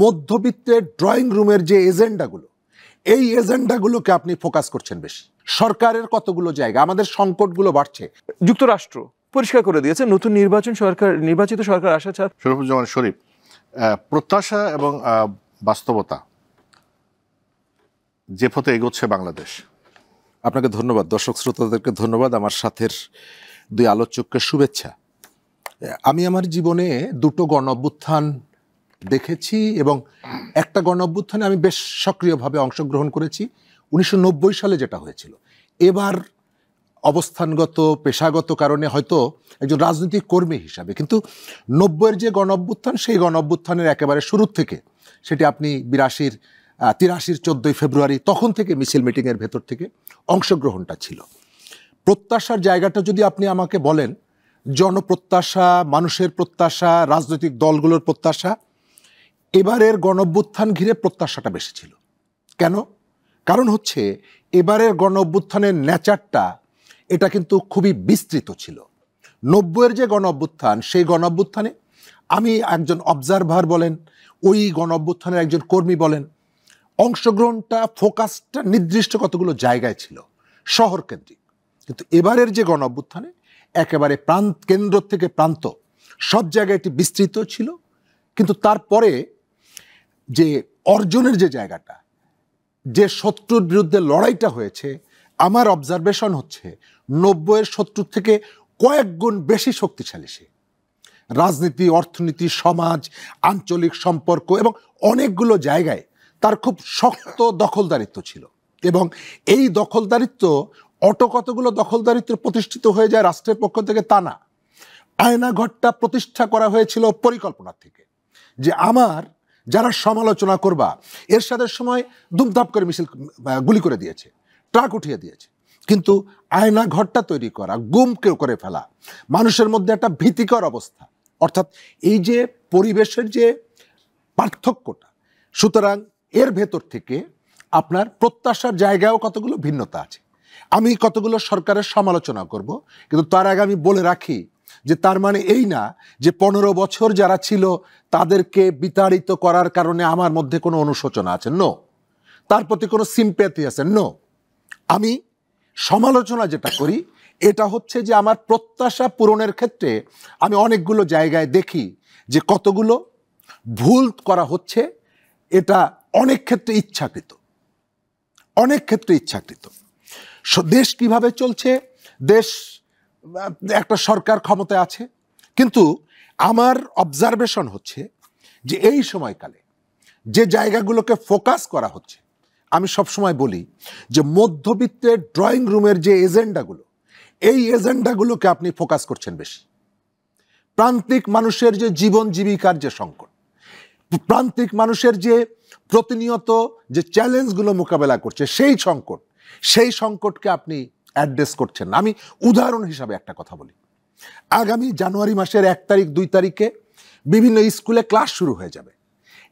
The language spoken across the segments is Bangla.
মধ্যবিত্তের ড্রয়িং রুমের যে এজেন্ডাগুলো, এই এজেন্ডাগুলোকে আপনি ফোকাস করছেন বেশি। সরকারের কতগুলো জায়গা, আমাদের সংকটগুলো বাড়ছে। যুক্তরাষ্ট্র পরিষ্কার করে দিয়েছে নতুন নির্বাচিত সরকার আসা ছাড়া। শরীফুজ্জামান শরীফ, প্রত্যাশা এবং বাস্তবতা যে পথে এগোচ্ছে বাংলাদেশ। আপনাকে ধন্যবাদ, দর্শক শ্রোতাদেরকে ধন্যবাদ, আমার সাথের দুই আলোচককে শুভেচ্ছা। আমি আমার জীবনে দুটো গণ-অভ্যুত্থান দেখেছি এবং একটা গণ-অভ্যুত্থানে আমি বেশ সক্রিয়ভাবে অংশগ্রহণ করেছি, 1990 সালে যেটা হয়েছিল। এবার অবস্থানগত পেশাগত কারণে হয়তো একজন রাজনৈতিক কর্মী হিসাবে, কিন্তু 90-এর যে গণ-অভ্যুত্থান, সেই গণ-অভ্যুত্থানের একেবারে শুরুর থেকে, সেটি আপনি 83-র 14ই ফেব্রুয়ারি, তখন থেকে মিছিল মিটিংয়ের ভেতর থেকে অংশগ্রহণটা ছিল। প্রত্যাশার জায়গাটা যদি আপনি আমাকে বলেন, জনপ্রত্যাশা, মানুষের প্রত্যাশা, রাজনৈতিক দলগুলোর প্রত্যাশা, এবারের গণ-অভ্যুত্থান ঘিরে প্রত্যাশাটা বেশি ছিল। কেন? কারণ হচ্ছে এবারের গণ-অভ্যুত্থানের নেচারটা এটা কিন্তু খুবই বিস্তৃত ছিল। 90-এর যে গণ-অভ্যুত্থান, সেই গণ-অভ্যুত্থানে আমি একজন অবজারভার বলেন, ওই গণ-অভ্যুত্থানের একজন কর্মী বলেন, অংশগ্রহণটা, ফোকাসটা নির্দিষ্ট কতগুলো জায়গায় ছিল, শহর কেন্দ্রিক। কিন্তু এবারের যে গণ-অভ্যুত্থানে একেবারে কেন্দ্র থেকে প্রান্ত সব জায়গায় এটি বিস্তৃত ছিল। কিন্তু তারপরে যে অর্জনের যে জায়গাটা, যে শত্রুর বিরুদ্ধে লড়াইটা হয়েছে, আমার অবজারভেশন হচ্ছে 90-এর শত্রুর থেকে কয়েক গুণ বেশি শক্তিশালী সে। রাজনীতি, অর্থনীতি, সমাজ, আঞ্চলিক সম্পর্ক এবং অনেকগুলো জায়গায় তার খুব শক্ত দখলদারিত্ব ছিল। এবং এই দখলদারিত্ব কতগুলো দখলদারিত্ব প্রতিষ্ঠিত হয়ে যায় রাষ্ট্রের পক্ষ থেকে তা না, আয়নাঘরটা প্রতিষ্ঠা করা হয়েছিল পরিকল্পনা থেকে, যে আমার যারা সমালোচনা করবা এরশাদের সময় ধুমধাপ করে মিছিল গুলি করে দিয়েছে, ট্রাক উঠিয়ে দিয়েছে, কিন্তু আয়নাঘরটা তৈরি করা, গুম করে ফেলা, মানুষের মধ্যে একটা ভীতিকর অবস্থা, অর্থাৎ এই যে পরিবেশের যে পার্থক্যটা, সুতরাং এর ভেতর থেকে আপনার প্রত্যাশার জায়গায়ও কতগুলো ভিন্নতা আছে। আমি কতগুলো সরকারের সমালোচনা করব, কিন্তু তার আগে আমি বলে রাখি যে তার মানে এই না যে 15 বছর যারা ছিল তাদেরকে বিতাড়িত করার কারণে আমার মধ্যে কোনো অনুশোচনা আছে, নো। তার প্রতি কোনো সিম্প্যাথি আছে, নো। আমি সমালোচনা যেটা করি এটা হচ্ছে যে আমার প্রত্যাশা পূরণের ক্ষেত্রে আমি অনেকগুলো জায়গায় দেখি যে কতগুলো ভুল করা হচ্ছে। এটা অনেক ক্ষেত্রে ইচ্ছাকৃত, অনেক ক্ষেত্রে ইচ্ছাকৃত। দেশ কিভাবে চলছে, দেশ একটা সরকার ক্ষমতায় আছে, কিন্তু আমার অবজারভেশন হচ্ছে যে এই সময়কালে যে জায়গাগুলোকে ফোকাস করা হচ্ছে, আমি সবসময় বলি যে মধ্যবিত্তের ড্রয়িং রুমের যে এজেন্ডাগুলো, এই এজেন্ডাগুলোকে আপনি ফোকাস করছেন বেশি। প্রান্তিক মানুষের যে জীবন জীবিকার যে সংকট, প্রান্তিক মানুষের যে প্রতিনিয়ত যে চ্যালেঞ্জগুলো মোকাবেলা করছে, সেই সংকটকে আপনি অ্যাড্রেস করছেন না। আমি উদাহরণ হিসাবে একটা কথা বলি, আগামী জানুয়ারি মাসের 1 তারিখ 2 তারিখে বিভিন্ন স্কুলে ক্লাস শুরু হয়ে যাবে।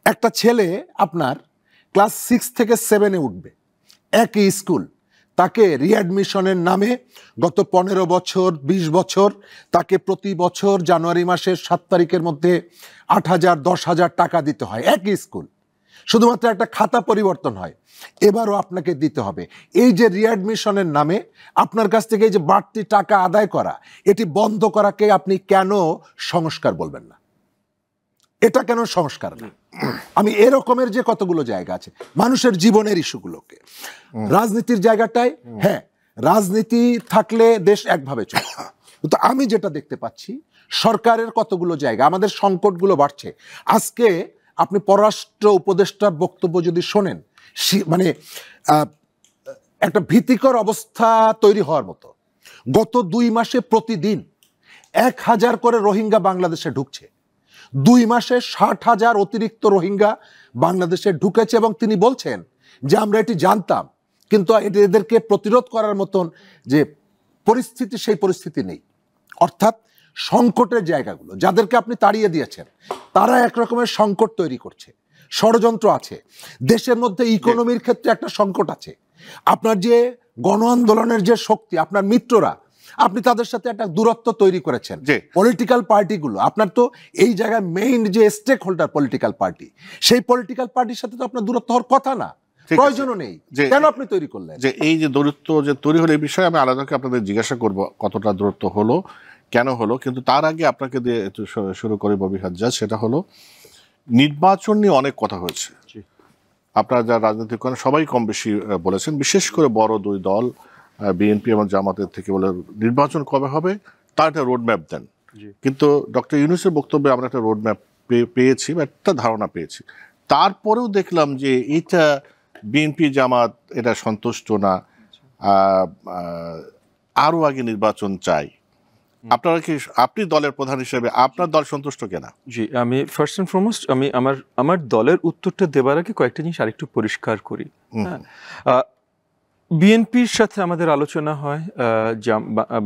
একটা ছেলে আপনার ক্লাস 6 থেকে 7-এ উঠবে, একই স্কুল, তাকে রিঅ্যাডমিশনের নামে গত 15 বছর 20 বছর তাকে প্রতি বছর জানুয়ারি মাসের 7 তারিখের মধ্যে 8,000 10,000 টাকা দিতে হয়। একই স্কুল, শুধুমাত্র একটা খাতা পরিবর্তন হয়, এবারও আপনাকে দিতে হবে। এই যে রিঅ্যাডমিশনের নামে আপনার কাছ থেকে এই যে বাড়তি টাকা আদায় করা, এটি বন্ধ করাকে আপনি কেন সংস্কার বলবেন না? এটা কেন সংস্কার না? আমি এরকমের যে কতগুলো জায়গা আছে মানুষের জীবনের ইস্যুগুলোকে, রাজনীতির জায়গাটায়, হ্যাঁ রাজনীতি থাকলে দেশ একভাবে চলে, কিন্তু আমি যেটা দেখতে পাচ্ছি সরকারের কতগুলো জায়গা, আমাদের সংকটগুলো বাড়ছে। আজকে আপনি পররাষ্ট্র উপদেষ্টার বক্তব্য যদি শোনেন, মানে একটা ভীতিকর অবস্থা তৈরি হওয়ার মতো। গত 2 মাসে প্রতিদিন 1,000 করে রোহিঙ্গা বাংলাদেশে ঢুকছে, 2 মাসে 60,000 অতিরিক্ত রোহিঙ্গা বাংলাদেশে ঢুকেছে, এবং তিনি বলছেন যে আমরা এটি জানতাম, কিন্তু এদেরকে প্রতিরোধ করার মতন যে পরিস্থিতি, সেই পরিস্থিতি নেই। অর্থাৎ সংকটের জায়গাগুলো, যাদেরকে আপনি তাড়িয়ে দিয়েছেন তারা একরকমের সংকট তৈরি করছে, ষড়যন্ত্র আছে দেশের মধ্যে, ইকোনমির ক্ষেত্রে একটা সংকট আছে। আপনার যে গণ আন্দোলনের যে শক্তি, আপনার মিত্ররা আপনি তাদের সাথে একটা দূরত্ব তৈরি করেছেন। জি। পলিটিক্যাল পার্টিগুলো, আপনার তো এই জায়গায় মেইন যে স্টেক হোল্ডার পলিটিক্যাল পার্টি, সেই পলিটিক্যাল পার্টির সাথে তো আপনার দূরত্ব হওয়ার কথা না, ঠিক আছে। প্রয়োজনও নেই, যে- কেন আপনি তৈরি করলেন? যে এই যে দূরত্ব যে তৈরি হলো এই বিষয়ে আমি আলাদা করে আপনাদের জিজ্ঞাসা করব কতটা দূরত্ব হলো, কেন হলো। কিন্তু তার আগে আপনাকে দিয়ে একটু শুরু করি ববি হাজ্জাজ। সেটা হলো নির্বাচন নিয়ে অনেক কথা হয়েছে। আপনারা যারা রাজনীতি করেন সবাই কম বেশি বলেছেন, বিশেষ করে বড় দুই দল বিএনপি এবং জামাতের থেকে বলে নির্বাচন কবে হবে তার একটা রোডম্যাপ দেন। কিন্তু ডক্টর ইউনূসের বক্তব্যে আমরা একটা রোডম্যাপ পেয়েছি বা একটা ধারণা পেয়েছি। তারপরেও দেখলাম যে এটা বিএনপি জামাত এটা সন্তুষ্ট না, আরও আগে নির্বাচন চাই। আপনারা কি, আপনি দলের প্রধান হিসেবে আপনার দল সন্তুষ্ট কেনা? জি, আমি ফার্স্ট অ্যান্ড ফরমোস্ট আমি আমার দলের উত্তরটা দেবার আগে কয়েকটা জিনিস আরেকটু পরিষ্কার করি। হ্যাঁ, বিএনপির সাথে আমাদের আলোচনা হয়,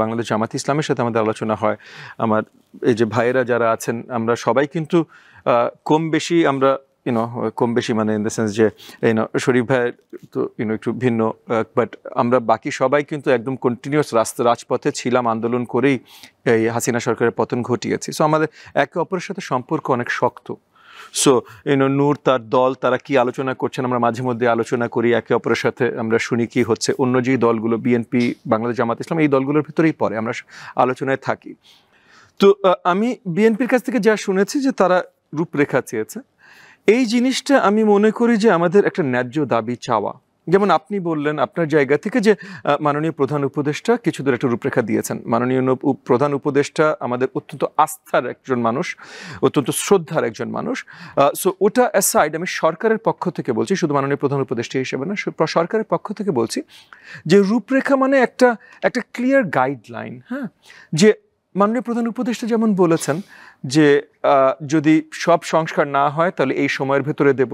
বাংলাদেশ জামাত ইসলামের সাথে আমাদের আলোচনা হয়। আমার এই যে ভাইয়েরা যারা আছেন আমরা সবাই কিন্তু কম বেশি আমরা কম বেশি মানে ইন দ্য সেন্স যে শরীফ ভাইয়ের তো একটু ভিন্ন, বাট আমরা বাকি সবাই কিন্তু একদম কন্টিনিউয়াস রাজপথে ছিলাম, আন্দোলন করেই এই হাসিনা সরকারের পতন ঘটিয়েছি। সো আমাদের একে অপরের সাথে সম্পর্ক অনেক শক্ত। সো নূর তার দল তারা কি আলোচনা করছেন আমরা মাঝে মধ্যে আলোচনা করি, একে অপরের সাথে আমরা শুনি কি হচ্ছে। অন্য যে দলগুলো বিএনপি, বাংলাদেশ জামাত ইসলাম এই দলগুলোর ভিতরেই পড়ে, আমরা আলোচনায় থাকি। তো আমি বিএনপির কাছ থেকে যা শুনেছি যে তারা রূপরেখা চেয়েছে, এই জিনিসটা আমি মনে করি যে আমাদের একটা ন্যায্য দাবি চাওয়া। যেমন আপনি বললেন আপনার জায়গা থেকে যে মাননীয় প্রধান উপদেষ্টা কিছু দূর একটা রূপরেখা দিয়েছেন। মাননীয় প্রধান উপদেষ্টা আমাদের অত্যন্ত আস্থার একজন মানুষ, অত্যন্ত শ্রদ্ধার একজন মানুষ। সো ওটা অ্যাসাইড আমি সরকারের পক্ষ থেকে বলছি, শুধু মাননীয় প্রধান উপদেষ্টা হিসেবে না, সরকারের পক্ষ থেকে বলছি যে রূপরেখা মানে একটা ক্লিয়ার গাইডলাইন। হ্যাঁ, যে মাননীয় প্রধান উপদেষ্টা যেমন বলেছেন যে যদি সব সংস্কার না হয় তাহলে এই সময়ের ভেতরে দেব,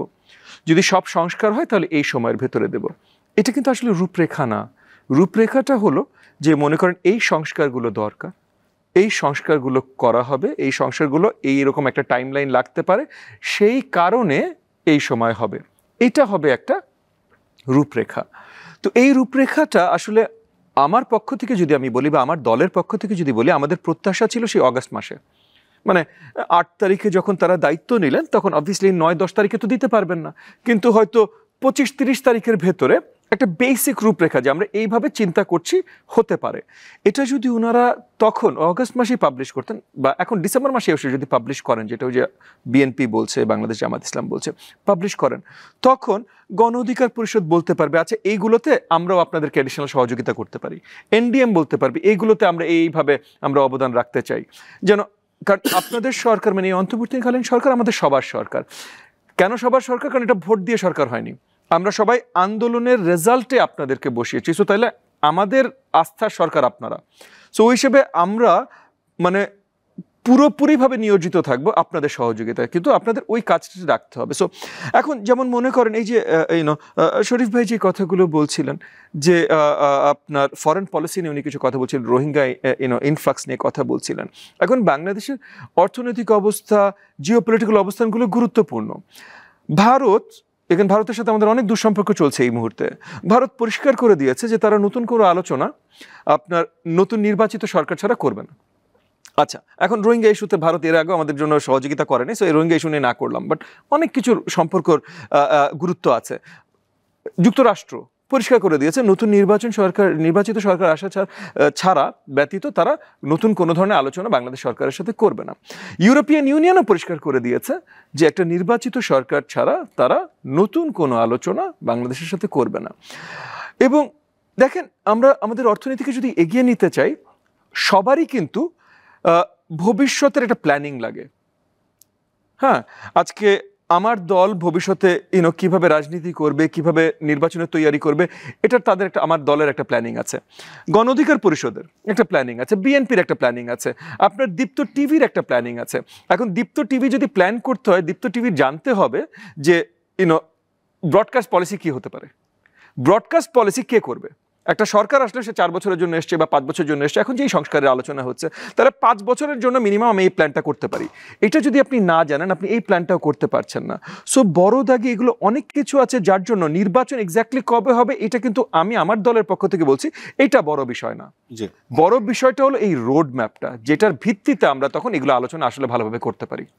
যদি সব সংস্কার হয় তাহলে এই সময়ের ভেতরে দেব। এটা কিন্তু আসলে রূপরেখা না। রূপরেখাটা হলো যে মনে করেন এই সংস্কারগুলো দরকার, এই সংস্কারগুলো করা হবে, এই সংস্কারগুলো এইরকম একটা টাইমলাইন লাগতে পারে, সেই কারণে এই সময় হবে, এটা হবে একটা রূপরেখা। তো এই রূপরেখাটা আসলে আমার পক্ষ থেকে যদি আমি বলি বা আমার দলের পক্ষ থেকে যদি বলি, আমাদের প্রত্যাশা ছিল সেই অগাস্ট মাসে, মানে 8 তারিখে যখন তারা দায়িত্ব নিলেন তখন অবভিয়াসলি 9-10 তারিখে তো দিতে পারবেন না, কিন্তু হয়তো 25-30 তারিখের ভেতরে একটা বেসিক রূপরেখা যে আমরা এইভাবে চিন্তা করছি হতে পারে, এটা যদি ওনারা তখন অগাস্ট মাসেই পাবলিশ করতেন বা এখন ডিসেম্বর মাসে এসে যদি পাবলিশ করেন, যেটা ওই যে বিএনপি বলছে, বাংলাদেশ জামাত ইসলাম বলছে পাবলিশ করেন, তখন গণ অধিকার পরিষদ বলতে পারবে আচ্ছা এইগুলোতে আমরাও আপনাদেরকে অ্যাডিশনাল সহযোগিতা করতে পারি, এনডিএম বলতে পারবে এইগুলোতে আমরা এইভাবে আমরা অবদান রাখতে চাই। যেন, কারণ আপনাদের সরকার মানে এই অন্তর্বর্তীকালীন সরকার আমাদের সবার সরকার। কেন সবার সরকার? কারণ এটা ভোট দিয়ে সরকার হয়নি, আমরা সবাই আন্দোলনের রেজাল্টে আপনাদেরকে বসিয়েছি। সো তাইলে আমাদের আস্থার সরকার আপনারা। সো ওই হিসেবে আমরা মানে পুরোপুরিভাবে নিয়োজিত থাকবো আপনাদের সহযোগিতায়, কিন্তু আপনাদের ওই কাজটা রাখতে হবে। সো এখন যেমন মনে করেন এই যে শরীফ ভাই যে কথাগুলো বলছিলেন যে আপনার ফরেন পলিসি নিয়ে উনি কিছু কথা বলছিলেন, রোহিঙ্গা ইনফ্লাক্স নিয়ে কথা বলছিলেন। এখন বাংলাদেশের অর্থনৈতিক অবস্থা, জিওপলিটিক্যাল অবস্থানগুলো গুরুত্বপূর্ণ। ভারতের সাথে আমাদের অনেক দুঃসম্পর্ক চলছে এই মুহূর্তে। ভারত পরিষ্কার করে দিয়েছে যে তারা নতুন কোনো আলোচনা আপনার নতুন নির্বাচিত সরকার ছাড়া করবে না। আচ্ছা, এখন রোহিঙ্গা ইস্যুতে ভারত এর আগে আমাদের জন্য সহযোগিতা করেনি, সো এই রোহিঙ্গা ইস্যু নিয়ে না করলাম, বাট অনেক কিছুর সম্পর্কর গুরুত্ব আছে। যুক্তরাষ্ট্র পরিষ্কার করে দিয়েছে নতুন নির্বাচিত সরকার আসা ছাড়া ব্যতীত তারা নতুন কোনো ধরনের আলোচনা বাংলাদেশ সরকারের সাথে করবে না। ইউরোপিয়ান ইউনিয়নও পরিষ্কার করে দিয়েছে যে একটা নির্বাচিত সরকার ছাড়া তারা নতুন কোনো আলোচনা বাংলাদেশের সাথে করবে না। এবং দেখেন, আমরা আমাদের অর্থনীতিকে যদি এগিয়ে নিতে চাই, সবারই কিন্তু ভবিষ্যতের একটা প্ল্যানিং লাগে। হ্যাঁ, আজকে আমার দল ভবিষ্যতে কিভাবে রাজনীতি করবে, কিভাবে নির্বাচনের তৈরি করবে, এটা তাদের আমার দলের একটা প্ল্যানিং আছে, গণ অধিকার পরিষদের একটা প্ল্যানিং আছে, বিএনপির একটা প্ল্যানিং আছে, আপনার দীপ্ত টিভির একটা প্ল্যানিং আছে। এখন দীপ্ত টিভি যদি প্ল্যান করতে হয়, দীপ্ত টিভির জানতে হবে যে ব্রডকাস্ট পলিসি কি হতে পারে, ব্রডকাস্ট পলিসি কে করবে, একটা সরকার আসলে সে 4 বছরের জন্য এসছে বা 5 বছরের জন্য এসছে, এখন যেই সংস্কারের আলোচনা হচ্ছে, তাহলে 5 বছরের জন্য মিনিমাম আমি এই প্ল্যানটা করতে পারি। এটা যদি আপনি না জানেন, আপনি এই প্ল্যানটাও করতে পারছেন না। সো বড় দাগে এগুলো অনেক কিছু আছে যার জন্য নির্বাচন এক্স্যাক্টলি কবে হবে এটা কিন্তু আমি আমার দলের পক্ষ থেকে বলছি এটা বড় বিষয় না। জি। বড় বিষয়টা হলো এই রোড ম্যাপটা, যেটার ভিত্তিতে আমরা তখন এগুলো আলোচনা আসলে ভালোভাবে করতে পারি।